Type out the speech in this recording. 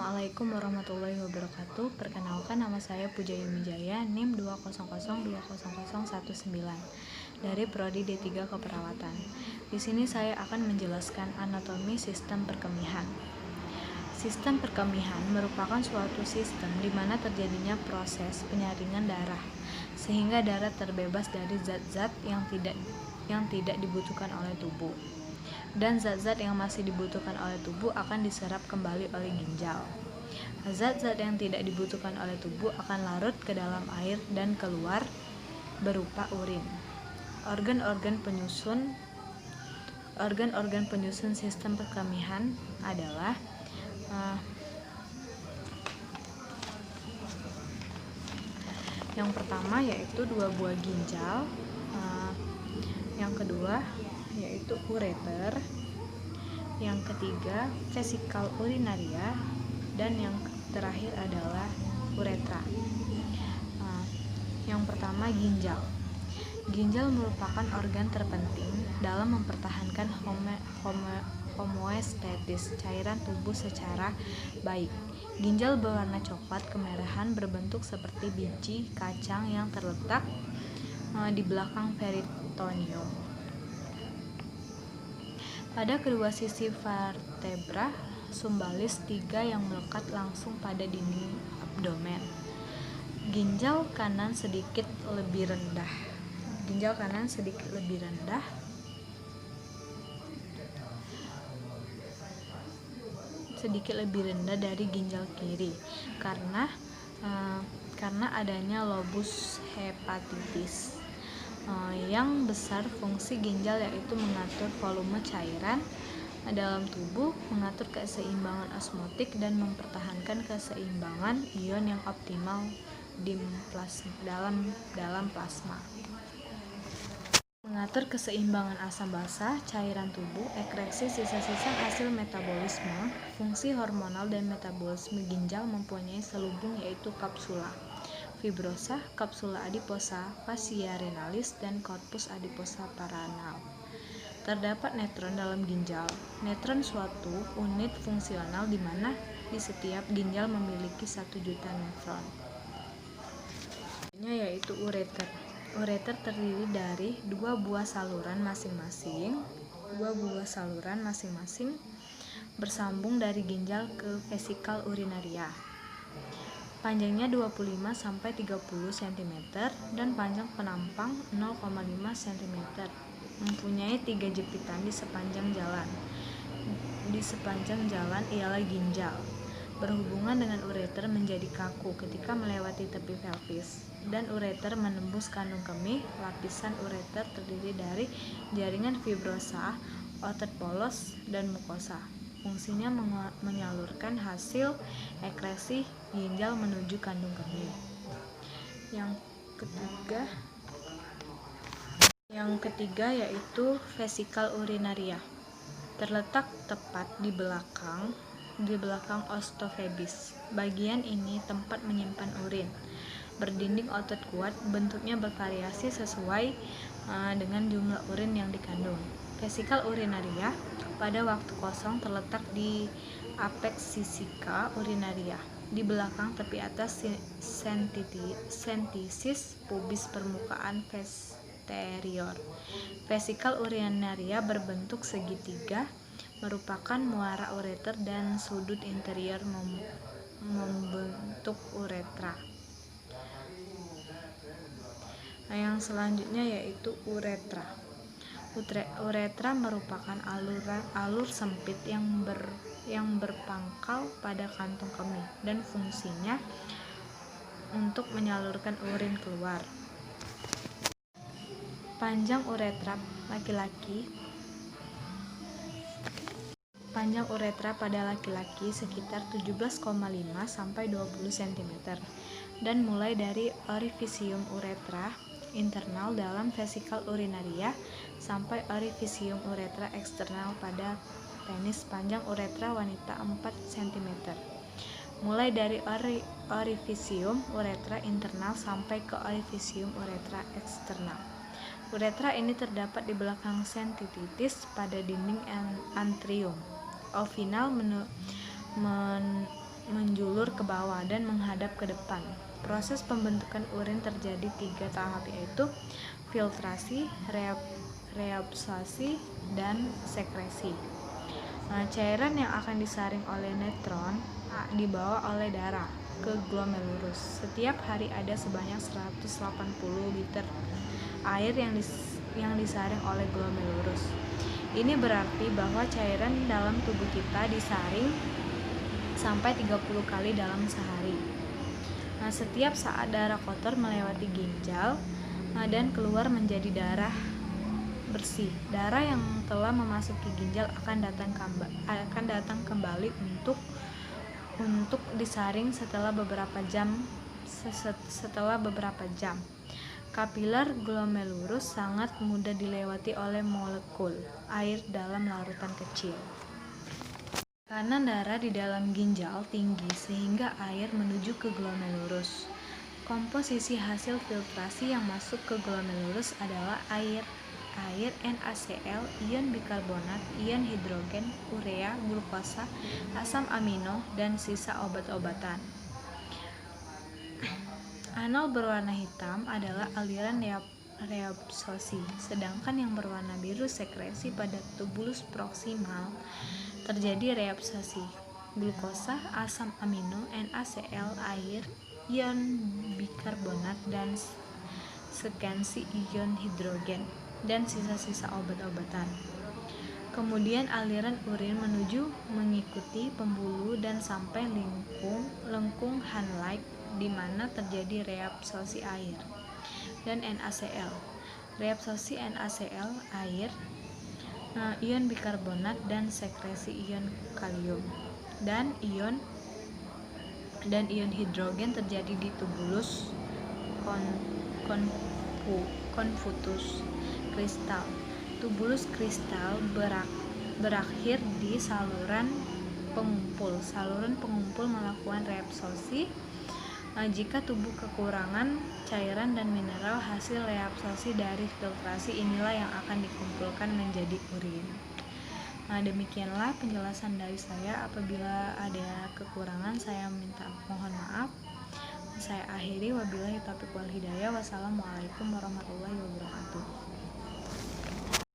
Assalamualaikum warahmatullahi wabarakatuh. Perkenalkan, nama saya Puja Yumijaya, NIM 200200119 dari Prodi D3 Keperawatan. Di sini saya akan menjelaskan anatomi sistem perkemihan. Sistem perkemihan merupakan suatu sistem di mana terjadinya proses penyaringan darah, sehingga darah terbebas dari zat-zat yang tidak dibutuhkan oleh tubuh. Dan zat-zat yang masih dibutuhkan oleh tubuh akan diserap kembali oleh ginjal. Zat-zat yang tidak dibutuhkan oleh tubuh akan larut ke dalam air dan keluar berupa urin. Organ-organ penyusun sistem perkemihan adalah yang pertama yaitu 2 buah ginjal, yang kedua yaitu ureter, yang ketiga vesikel urinaria, dan yang terakhir adalah uretra. Yang pertama, ginjal. Ginjal merupakan organ terpenting dalam mempertahankan homeostatis cairan tubuh secara baik. Ginjal berwarna coklat kemerahan berbentuk seperti biji kacang yang terletak di belakang peritoneum. Pada kedua sisi vertebra sumbalis 3 yang melekat langsung pada dinding abdomen. Ginjal kanan sedikit lebih rendah dari ginjal kiri karena adanya lobus hepatitis. Yang besar fungsi ginjal yaitu mengatur volume cairan dalam tubuh, mengatur keseimbangan osmotik, dan mempertahankan keseimbangan ion yang optimal dalam plasma. Mengatur keseimbangan asam basa cairan tubuh, ekreksi sisa-sisa hasil metabolisme, fungsi hormonal dan metabolisme ginjal mempunyai selubung yaitu kapsula fibrosa, kapsula adiposa, fascia renalis, dan corpus adiposa paranal. Terdapat neutron dalam ginjal. Neutron suatu unit fungsional di mana di setiap ginjal memiliki 1 juta neutron. Yaitu ureter. Ureter terdiri dari 2 buah saluran masing-masing bersambung dari ginjal ke vesikel urinaria. Panjangnya 25-30 cm dan panjang penampang 0,5 cm. Mempunyai 3 jepitan di sepanjang jalan. Di sepanjang jalan ialah ginjal. Berhubungan dengan ureter menjadi kaku ketika melewati tepi pelvis, dan ureter menembus kandung kemih. Lapisan ureter terdiri dari jaringan fibrosa, otot polos, dan mukosa. Fungsinya menyalurkan hasil ekresi ginjal menuju kandung kemih. Yang ketiga yaitu vesikel urinaria. Terletak tepat di belakang ostophebis. Bagian ini tempat menyimpan urin. Berdinding otot kuat, bentuknya bervariasi sesuai dengan jumlah urin yang dikandung. Vesikel urinaria pada waktu kosong terletak di apex sisica urinaria, di belakang tepi atas synthesis pubis permukaan posterior. Vesikel urinaria berbentuk segitiga, merupakan muara ureter, dan sudut interior membentuk uretra. Yang selanjutnya yaitu uretra. Uretra merupakan alur sempit yang berpangkal pada kantong kemih dan fungsinya untuk menyalurkan urin keluar. Panjang uretra pada laki-laki sekitar 17,5 sampai 20 cm dan mulai dari orifisium uretra internal dalam vesikel urinaria sampai orifisium uretra eksternal pada penis. Panjang uretra wanita 4 cm. Mulai dari orifisium uretra internal sampai ke orifisium uretra eksternal. Uretra ini terdapat di belakang synthesis pada dinding antrium. Ovinal menjulur ke bawah dan menghadap ke depan. Proses pembentukan urin terjadi 3 tahap, yaitu filtrasi, reabsorpsi, dan sekresi. Cairan yang akan disaring oleh neutron dibawa oleh darah ke glomerulus. Setiap hari ada sebanyak 180 liter air yang disaring oleh glomerulus. Ini berarti bahwa cairan dalam tubuh kita disaring sampai 30 kali dalam sehari. Setiap saat darah kotor melewati ginjal dan keluar menjadi darah bersih. Darah yang telah memasuki ginjal akan datang kembali untuk disaring setelah beberapa jam. Kapiler glomerulus sangat mudah dilewati oleh molekul air dalam larutan kecil. Tekanan darah di dalam ginjal tinggi sehingga air menuju ke glomerulus. Komposisi hasil filtrasi yang masuk ke glomerulus adalah air NaCl, ion bikarbonat, ion hidrogen, urea, glukosa, asam amino, dan sisa obat-obatan. Anal berwarna hitam adalah aliran reabsorpsi, sedangkan yang berwarna biru sekresi. Pada tubulus proksimal terjadi reabsorpsi glukosa, asam amino, NaCl, air, ion bikarbonat, dan sekensi ion hidrogen, dan sisa-sisa obat-obatan. Kemudian aliran urin mengikuti pembuluh dan sampai lengkung Henle, di mana terjadi reabsorpsi air dan NaCl, reabsorpsi NaCl, air, ion bikarbonat, dan sekresi ion kalium dan ion hidrogen terjadi di tubulus convolutus kristal. Tubulus kristal berakhir di saluran pengumpul. Saluran pengumpul melakukan reabsorpsi. Jika tubuh kekurangan cairan dan mineral, hasil reabsorpsi dari filtrasi inilah yang akan dikumpulkan menjadi urin. Demikianlah penjelasan dari saya. Apabila ada kekurangan, saya mohon maaf. Saya akhiri, wabillahi taufiq wal hidayah. Wassalamualaikum warahmatullahi wabarakatuh.